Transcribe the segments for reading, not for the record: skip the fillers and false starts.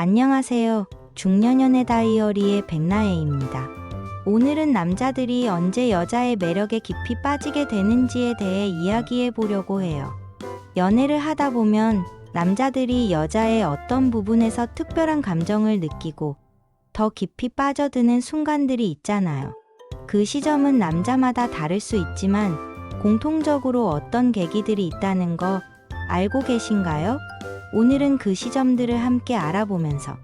안녕하세요. 중년연애 다이어리의 백나혜입니다. 오늘은 남자들이 언제 여자의 매력에 깊이 빠지게 되는지에 대해 이야기해 보려고 해요. 연애를 하다 보면 남자들이 여자의 어떤 부분에서 특별한 감정을 느끼고 더 깊이 빠져드는 순간들이 있잖아요. 그 시점은 남자마다 다를 수 있지만 공통적으로 어떤 계기들이 있다는 거 알고 계신가요? 오늘은 그 시점들을 함께 알아보면서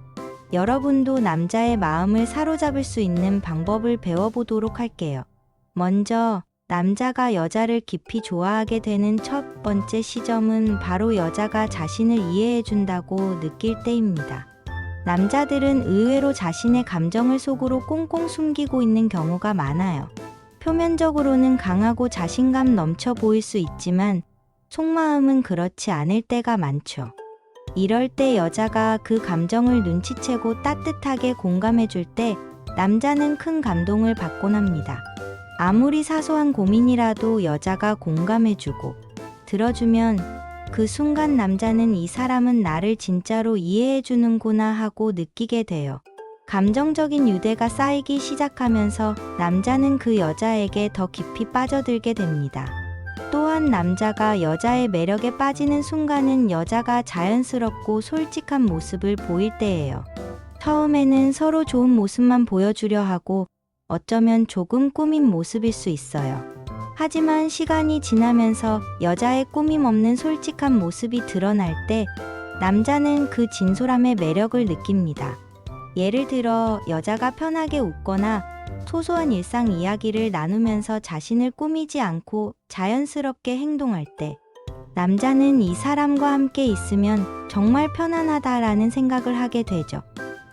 여러분도 남자의 마음을 사로잡을 수 있는 방법을 배워보도록 할게요. 먼저 남자가 여자를 깊이 좋아하게 되는 첫 번째 시점은 바로 여자가 자신을 이해해준다고 느낄 때입니다. 남자들은 의외로 자신의 감정을 속으로 꽁꽁 숨기고 있는 경우가 많아요. 표면적으로는 강하고 자신감 넘쳐 보일 수 있지만 속마음은 그렇지 않을 때가 많죠. 이럴 때 여자가 그 감정을 눈치채고 따뜻하게 공감해줄 때 남자는 큰 감동을 받곤 합니다. 아무리 사소한 고민이라도 여자가 공감해주고 들어주면 그 순간 남자는 이 사람은 나를 진짜로 이해해주는구나 하고 느끼게 돼요. 감정적인 유대가 쌓이기 시작하면서 남자는 그 여자에게 더 깊이 빠져들게 됩니다. 또한 남자가 여자의 매력에 빠지는 순간은 여자가 자연스럽고 솔직한 모습을 보일 때예요. 처음에는 서로 좋은 모습만 보여주려 하고 어쩌면 조금 꾸민 모습일 수 있어요. 하지만 시간이 지나면서 여자의 꾸밈 없는 솔직한 모습이 드러날 때 남자는 그 진솔함의 매력을 느낍니다. 예를 들어 여자가 편하게 웃거나 소소한 일상 이야기를 나누면서 자신을 꾸미지 않고 자연스럽게 행동할 때 남자는 이 사람과 함께 있으면 정말 편안하다라는 생각을 하게 되죠.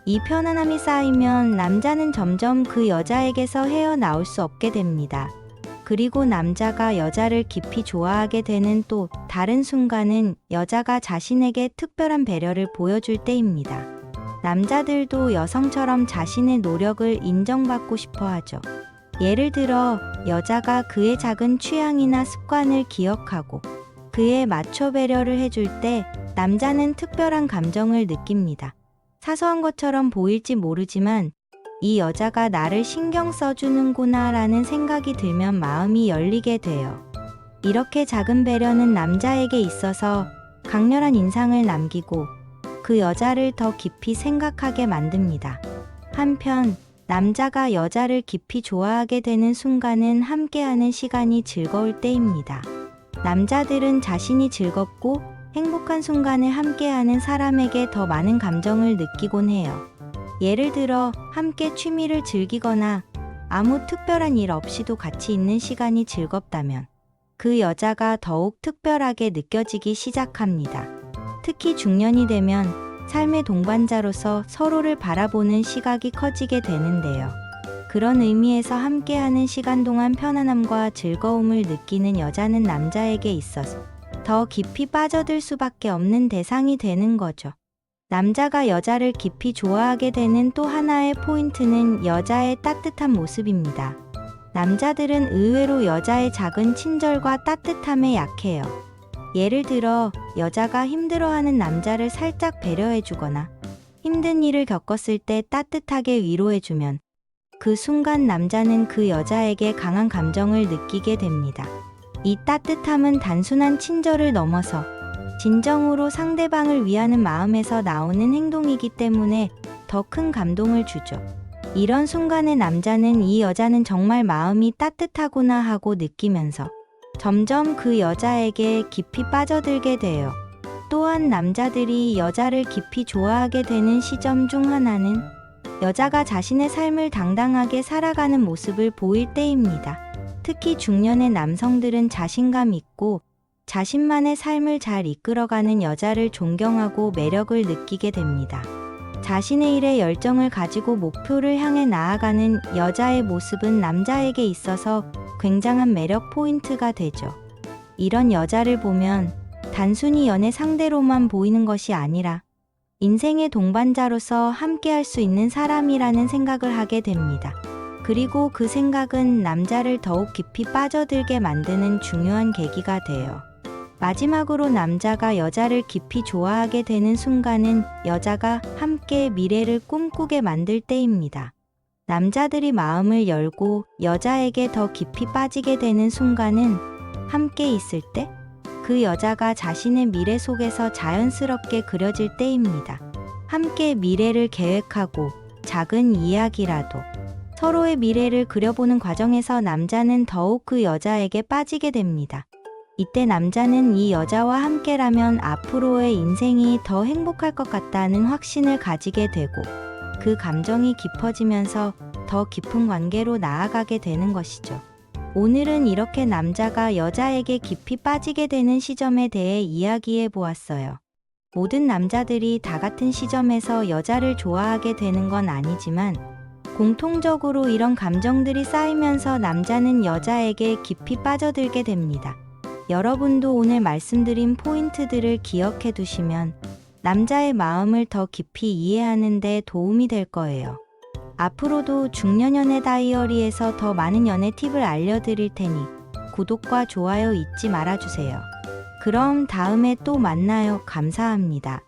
이 편안함이 쌓이면 남자는 점점 그 여자에게서 헤어나올 수 없게 됩니다. 그리고 남자가 여자를 깊이 좋아하게 되는 또 다른 순간은 여자가 자신에게 특별한 배려를 보여줄 때입니다. 남자들도 여성처럼 자신의 노력을 인정받고 싶어 하죠. 예를 들어 여자가 그의 작은 취향이나 습관을 기억하고 그에 맞춰 배려를 해줄 때 남자는 특별한 감정을 느낍니다. 사소한 것처럼 보일지 모르지만 이 여자가 나를 신경 써주는구나 라는 생각이 들면 마음이 열리게 돼요. 이렇게 작은 배려는 남자에게 있어서 강렬한 인상을 남기고 그 여자를 더 깊이 생각하게 만듭니다. 한편 남자가 여자를 깊이 좋아하게 되는 순간은 함께하는 시간이 즐거울 때입니다. 남자들은 자신이 즐겁고 행복한 순간을 함께하는 사람에게 더 많은 감정을 느끼곤 해요. 예를 들어 함께 취미를 즐기거나 아무 특별한 일 없이도 같이 있는 시간이 즐겁다면 그 여자가 더욱 특별하게 느껴지기 시작합니다. 특히 중년이 되면 삶의 동반자로서 서로를 바라보는 시각이 커지게 되는데요. 그런 의미에서 함께하는 시간 동안 편안함과 즐거움을 느끼는 여자는 남자에게 있어서 더 깊이 빠져들 수밖에 없는 대상이 되는 거죠. 남자가 여자를 깊이 좋아하게 되는 또 하나의 포인트는 여자의 따뜻한 모습입니다. 남자들은 의외로 여자의 작은 친절과 따뜻함에 약해요. 예를 들어 여자가 힘들어하는 남자를 살짝 배려해주거나 힘든 일을 겪었을 때 따뜻하게 위로해주면 그 순간 남자는 그 여자에게 강한 감정을 느끼게 됩니다. 이 따뜻함은 단순한 친절을 넘어서 진정으로 상대방을 위하는 마음에서 나오는 행동이기 때문에 더 큰 감동을 주죠. 이런 순간에 남자는 이 여자는 정말 마음이 따뜻하구나 하고 느끼면서 점점 그 여자에게 깊이 빠져들게 돼요. 또한 남자들이 여자를 깊이 좋아하게 되는 시점 중 하나는 여자가 자신의 삶을 당당하게 살아가는 모습을 보일 때입니다. 특히 중년의 남성들은 자신감 있고 자신만의 삶을 잘 이끌어가는 여자를 존경하고 매력을 느끼게 됩니다. 자신의 일에 열정을 가지고 목표를 향해 나아가는 여자의 모습은 남자에게 있어서 굉장한 매력 포인트가 되죠. 이런 여자를 보면 단순히 연애 상대로만 보이는 것이 아니라 인생의 동반자로서 함께할 수 있는 사람이라는 생각을 하게 됩니다. 그리고 그 생각은 남자를 더욱 깊이 빠져들게 만드는 중요한 계기가 돼요. 마지막으로 남자가 여자를 깊이 좋아하게 되는 순간은 여자가 함께 미래를 꿈꾸게 만들 때입니다. 남자들이 마음을 열고 여자에게 더 깊이 빠지게 되는 순간은 함께 있을 때, 그 여자가 자신의 미래 속에서 자연스럽게 그려질 때입니다. 함께 미래를 계획하고 작은 이야기라도 서로의 미래를 그려보는 과정에서 남자는 더욱 그 여자에게 빠지게 됩니다. 이때 남자는 이 여자와 함께라면 앞으로의 인생이 더 행복할 것 같다는 확신을 가지게 되고, 그 감정이 깊어지면서 더 깊은 관계로 나아가게 되는 것이죠. 오늘은 이렇게 남자가 여자에게 깊이 빠지게 되는 시점에 대해 이야기해 보았어요. 모든 남자들이 다 같은 시점에서 여자를 좋아하게 되는 건 아니지만, 공통적으로 이런 감정들이 쌓이면서 남자는 여자에게 깊이 빠져들게 됩니다. 여러분도 오늘 말씀드린 포인트들을 기억해 두시면 남자의 마음을 더 깊이 이해하는 데 도움이 될 거예요. 앞으로도 중년연애 다이어리에서 더 많은 연애 팁을 알려드릴 테니 구독과 좋아요 잊지 말아주세요. 그럼 다음에 또 만나요. 감사합니다.